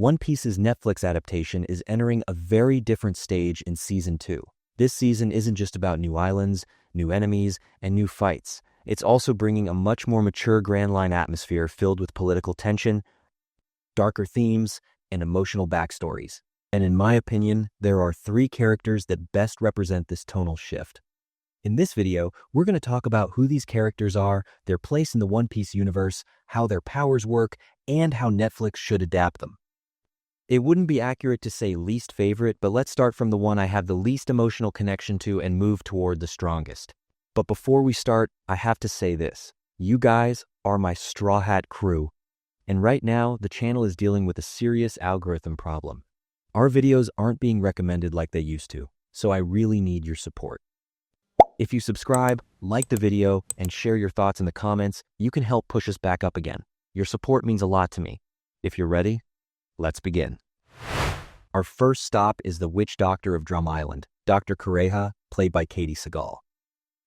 One Piece's Netflix adaptation is entering a very different stage in Season 2. This season isn't just about new islands, new enemies, and new fights. It's also bringing a much more mature Grand Line atmosphere filled with political tension, darker themes, and emotional backstories. And in my opinion, there are 3 characters that best represent this tonal shift. In this video, we're going to talk about who these characters are, their place in the One Piece universe, how their powers work, and how Netflix should adapt them. It wouldn't be accurate to say least favorite, but let's start from the one I have the least emotional connection to and move toward the strongest. But before we start, I have to say this. You guys are my Straw Hat crew. And right now, the channel is dealing with a serious algorithm problem. Our videos aren't being recommended like they used to, so I really need your support. If you subscribe, like the video, and share your thoughts in the comments, you can help push us back up again. Your support means a lot to me. If you're ready, let's begin. Our first stop is the Witch Doctor of Drum Island, Dr. Kureha, played by Katey Sagal.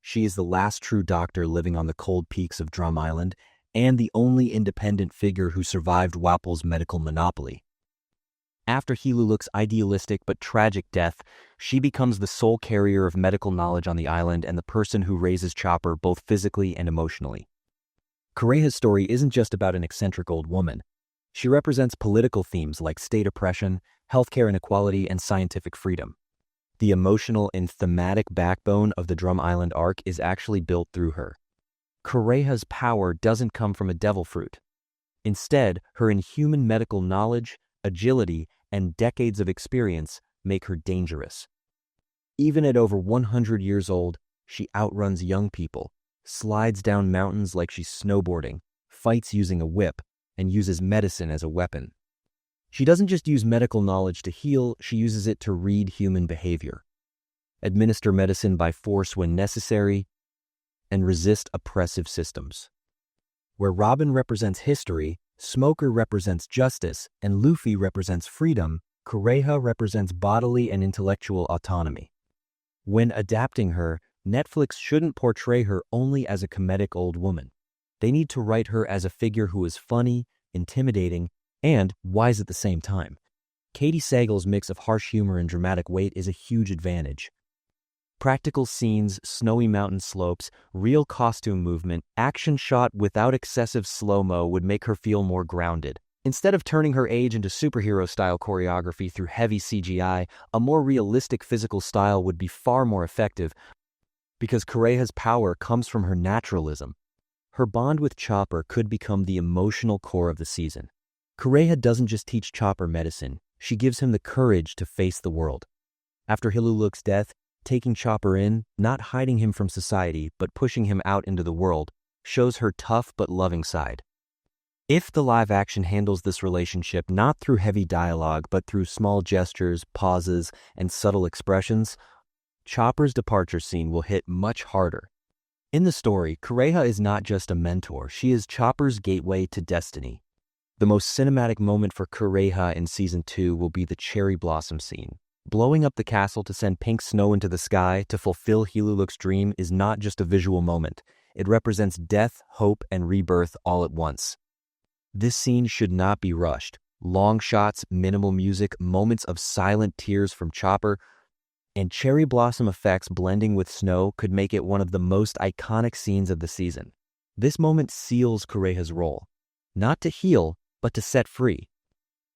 She is the last true doctor living on the cold peaks of Drum Island and the only independent figure who survived Wapple's medical monopoly. After Heluluk's idealistic but tragic death, she becomes the sole carrier of medical knowledge on the island and the person who raises Chopper both physically and emotionally. Kureha's story isn't just about an eccentric old woman. She represents political themes like state oppression, healthcare inequality, and scientific freedom. The emotional and thematic backbone of the Drum Island arc is actually built through her. Kureha's power doesn't come from a devil fruit. Instead, her inhuman medical knowledge, agility, and decades of experience make her dangerous. Even at over 100 years old, she outruns young people, slides down mountains like she's snowboarding, fights using a whip, and uses medicine as a weapon. She doesn't just use medical knowledge to heal, she uses it to read human behavior, administer medicine by force when necessary, and resist oppressive systems. Where Robin represents history, Smoker represents justice, and Luffy represents freedom, Kureha represents bodily and intellectual autonomy. When adapting her, Netflix shouldn't portray her only as a comedic old woman. They need to write her as a figure who is funny, intimidating, and wise at the same time. Katey Sagal's mix of harsh humor and dramatic weight is a huge advantage. Practical scenes, snowy mountain slopes, real costume movement, action shot without excessive slow-mo would make her feel more grounded. Instead of turning her age into superhero-style choreography through heavy CGI, a more realistic physical style would be far more effective because Kureha's power comes from her naturalism. Her bond with Chopper could become the emotional core of the season. Kureha doesn't just teach Chopper medicine, she gives him the courage to face the world. After Heluluk's death, taking Chopper in, not hiding him from society, but pushing him out into the world, shows her tough but loving side. If the live action handles this relationship not through heavy dialogue, but through small gestures, pauses, and subtle expressions, Chopper's departure scene will hit much harder. In the story, Kureha is not just a mentor, she is Chopper's gateway to destiny. The most cinematic moment for Kureha in Season 2 will be the cherry blossom scene. Blowing up the castle to send pink snow into the sky to fulfill Heluluk's dream is not just a visual moment. It represents death, hope, and rebirth all at once. This scene should not be rushed. Long shots, minimal music, moments of silent tears from Chopper, and cherry blossom effects blending with snow could make it one of the most iconic scenes of the season. This moment seals Kureha's role, not to heal, but to set free.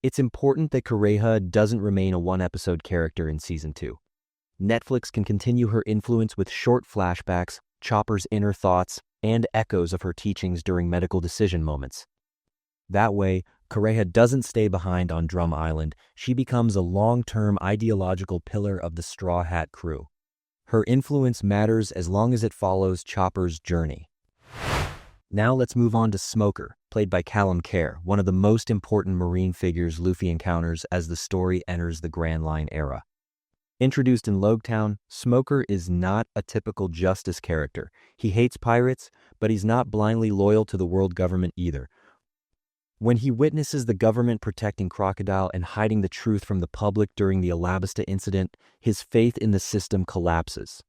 It's important that Kureha doesn't remain a one-episode character in Season 2. Netflix can continue her influence with short flashbacks, Chopper's inner thoughts, and echoes of her teachings during medical decision moments. That way, Kureha doesn't stay behind on Drum Island, she becomes a long-term ideological pillar of the Straw Hat crew. Her influence matters as long as it follows Chopper's journey. Now let's move on to Smoker, played by Callum Kerr, one of the most important marine figures Luffy encounters as the story enters the Grand Line era. Introduced in Loguetown, Smoker is not a typical justice character. He hates pirates, but he's not blindly loyal to the world government either. When he witnesses the government protecting Crocodile and hiding the truth from the public during the Alabasta incident, his faith in the system collapses.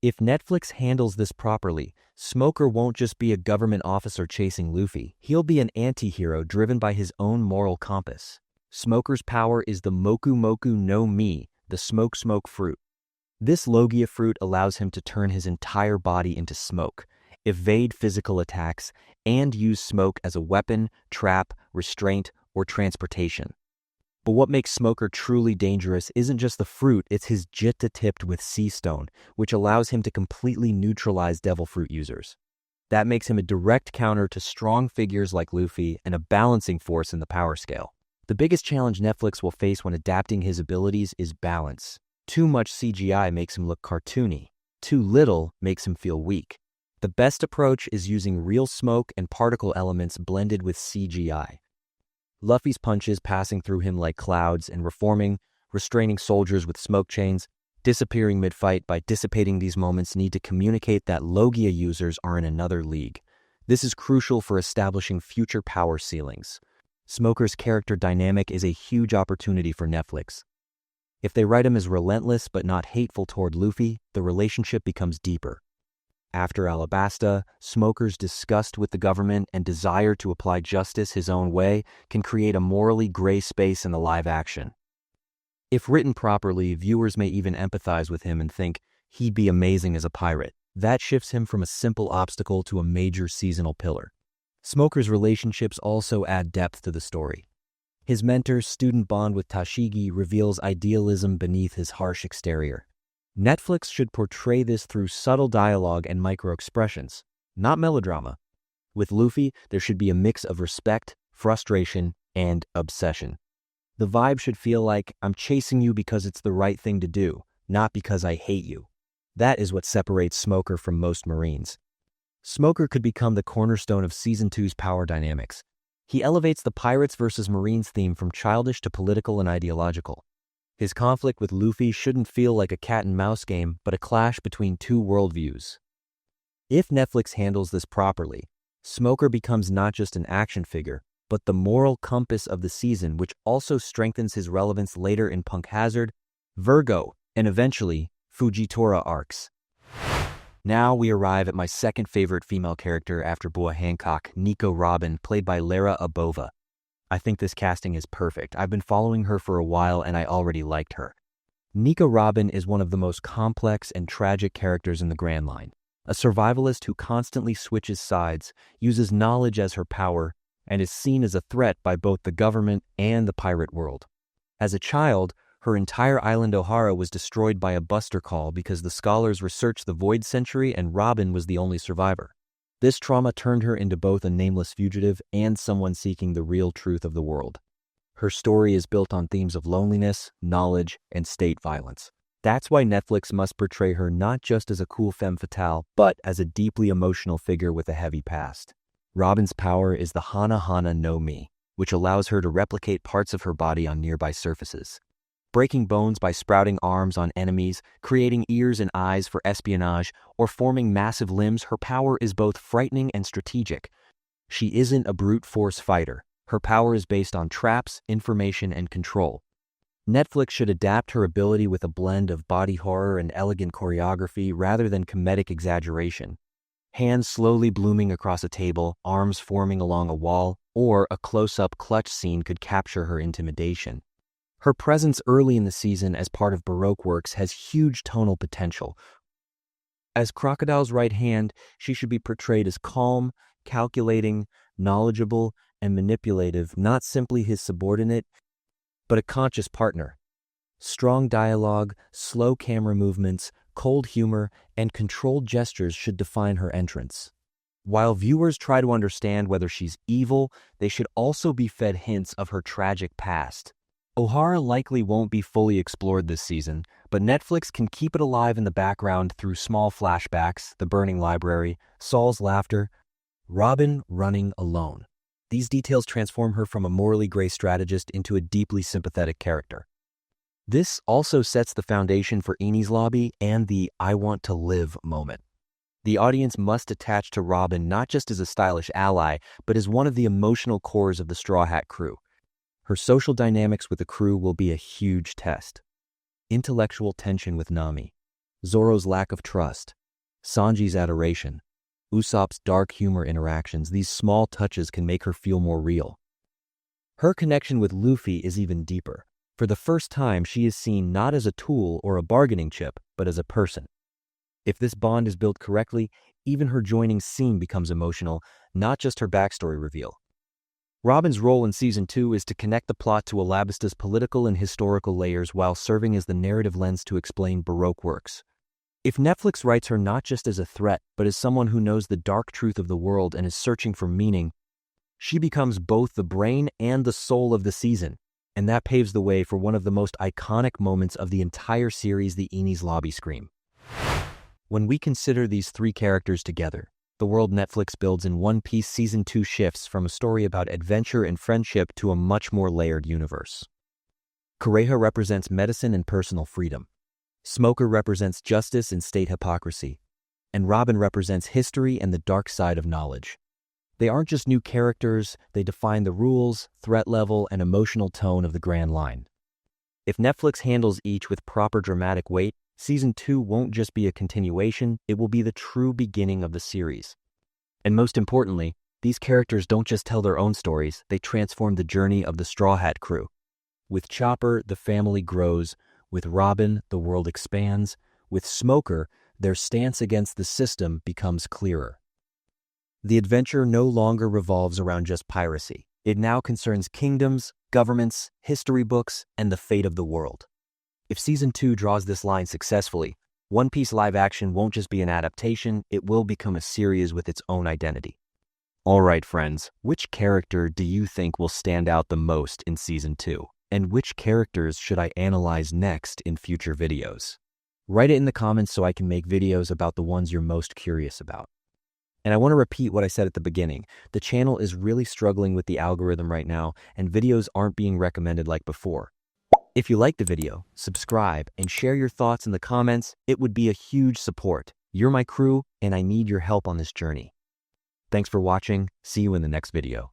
If Netflix handles this properly, Smoker won't just be a government officer chasing Luffy. He'll be an anti-hero driven by his own moral compass. Smoker's power is the Moku Moku no Mi, the smoke fruit. This Logia fruit allows him to turn his entire body into smoke, evade physical attacks, and use smoke as a weapon, trap, restraint, or transportation. But what makes Smoker truly dangerous isn't just the fruit, it's his Jitta tipped with sea stone, which allows him to completely neutralize devil fruit users. That makes him a direct counter to strong figures like Luffy and a balancing force in the power scale. The biggest challenge Netflix will face when adapting his abilities is balance. Too much CGI makes him look cartoony. Too little makes him feel weak. The best approach is using real smoke and particle elements blended with CGI. Luffy's punches passing through him like clouds and reforming, restraining soldiers with smoke chains, disappearing mid-fight by dissipating these moments need to communicate that Logia users are in another league. This is crucial for establishing future power ceilings. Smoker's character dynamic is a huge opportunity for Netflix. If they write him as relentless but not hateful toward Luffy, the relationship becomes deeper. After Alabasta, Smoker's disgust with the government and desire to apply justice his own way can create a morally gray space in the live action. If written properly, viewers may even empathize with him and think he'd be amazing as a pirate. That shifts him from a simple obstacle to a major seasonal pillar. Smoker's relationships also add depth to the story. His mentor-student bond with Tashigi reveals idealism beneath his harsh exterior. Netflix should portray this through subtle dialogue and micro-expressions, not melodrama. With Luffy, there should be a mix of respect, frustration, and obsession. The vibe should feel like, I'm chasing you because it's the right thing to do, not because I hate you. That is what separates Smoker from most Marines. Smoker could become the cornerstone of Season 2's power dynamics. He elevates the Pirates versus Marines theme from childish to political and ideological. His conflict with Luffy shouldn't feel like a cat-and-mouse game, but a clash between two worldviews. If Netflix handles this properly, Smoker becomes not just an action figure, but the moral compass of the season, which also strengthens his relevance later in Punk Hazard, Virgo, and eventually Fujitora arcs. Now we arrive at my second favorite female character after Boa Hancock, Nico Robin, played by Lara Abova. I think this casting is perfect. I've been following her for a while and I already liked her. Nico Robin is one of the most complex and tragic characters in the Grand Line. A survivalist who constantly switches sides, uses knowledge as her power, and is seen as a threat by both the government and the pirate world. As a child, her entire island Ohara was destroyed by a buster call because the scholars researched the Void Century and Robin was the only survivor. This trauma turned her into both a nameless fugitive and someone seeking the real truth of the world. Her story is built on themes of loneliness, knowledge, and state violence. That's why Netflix must portray her not just as a cool femme fatale, but as a deeply emotional figure with a heavy past. Robin's power is the Hana no Mi, which allows her to replicate parts of her body on nearby surfaces. Breaking bones by sprouting arms on enemies, creating ears and eyes for espionage, or forming massive limbs, her power is both frightening and strategic. She isn't a brute force fighter. Her power is based on traps, information, and control. Netflix should adapt her ability with a blend of body horror and elegant choreography rather than comedic exaggeration. Hands slowly blooming across a table, arms forming along a wall, or a close-up clutch scene could capture her intimidation. Her presence early in the season as part of Baroque Works has huge tonal potential. As Crocodile's right hand, she should be portrayed as calm, calculating, knowledgeable, and manipulative, not simply his subordinate, but a conscious partner. Strong dialogue, slow camera movements, cold humor, and controlled gestures should define her entrance. While viewers try to understand whether she's evil, they should also be fed hints of her tragic past. Ohara likely won't be fully explored this season, but Netflix can keep it alive in the background through small flashbacks, the burning library, Saul's laughter, Robin running alone. These details transform her from a morally gray strategist into a deeply sympathetic character. This also sets the foundation for Eni's Lobby and the I want to live moment. The audience must attach to Robin not just as a stylish ally, but as one of the emotional cores of the Straw Hat crew. Her social dynamics with the crew will be a huge test. Intellectual tension with Nami, Zoro's lack of trust, Sanji's adoration, Usopp's dark humor interactions, these small touches can make her feel more real. Her connection with Luffy is even deeper. For the first time, she is seen not as a tool or a bargaining chip, but as a person. If this bond is built correctly, even her joining scene becomes emotional, not just her backstory reveal. Robin's role in Season 2 is to connect the plot to Alabasta's political and historical layers while serving as the narrative lens to explain Baroque Works. If Netflix writes her not just as a threat, but as someone who knows the dark truth of the world and is searching for meaning, she becomes both the brain and the soul of the season, and that paves the way for one of the most iconic moments of the entire series, the Enies lobby scream. When we consider these three characters together, the world Netflix builds in One Piece Season 2 shifts from a story about adventure and friendship to a much more layered universe. Kureha represents medicine and personal freedom. Smoker represents justice and state hypocrisy. And Robin represents history and the dark side of knowledge. They aren't just new characters, they define the rules, threat level, and emotional tone of the Grand Line. If Netflix handles each with proper dramatic weight, Season 2 won't just be a continuation, it will be the true beginning of the series. And most importantly, these characters don't just tell their own stories, they transform the journey of the Straw Hat crew. With Chopper, the family grows. With Robin, the world expands. With Smoker, their stance against the system becomes clearer. The adventure no longer revolves around just piracy. It now concerns kingdoms, governments, history books, and the fate of the world. If Season 2 draws this line successfully, One Piece live action won't just be an adaptation, it will become a series with its own identity. Alright friends, which character do you think will stand out the most in Season 2? And which characters should I analyze next in future videos? Write it in the comments so I can make videos about the ones you're most curious about. And I want to repeat what I said at the beginning. The channel is really struggling with the algorithm right now, and videos aren't being recommended like before. If you liked the video, subscribe and share your thoughts in the comments. It would be a huge support. You're my crew, and I need your help on this journey. Thanks for watching. See you in the next video.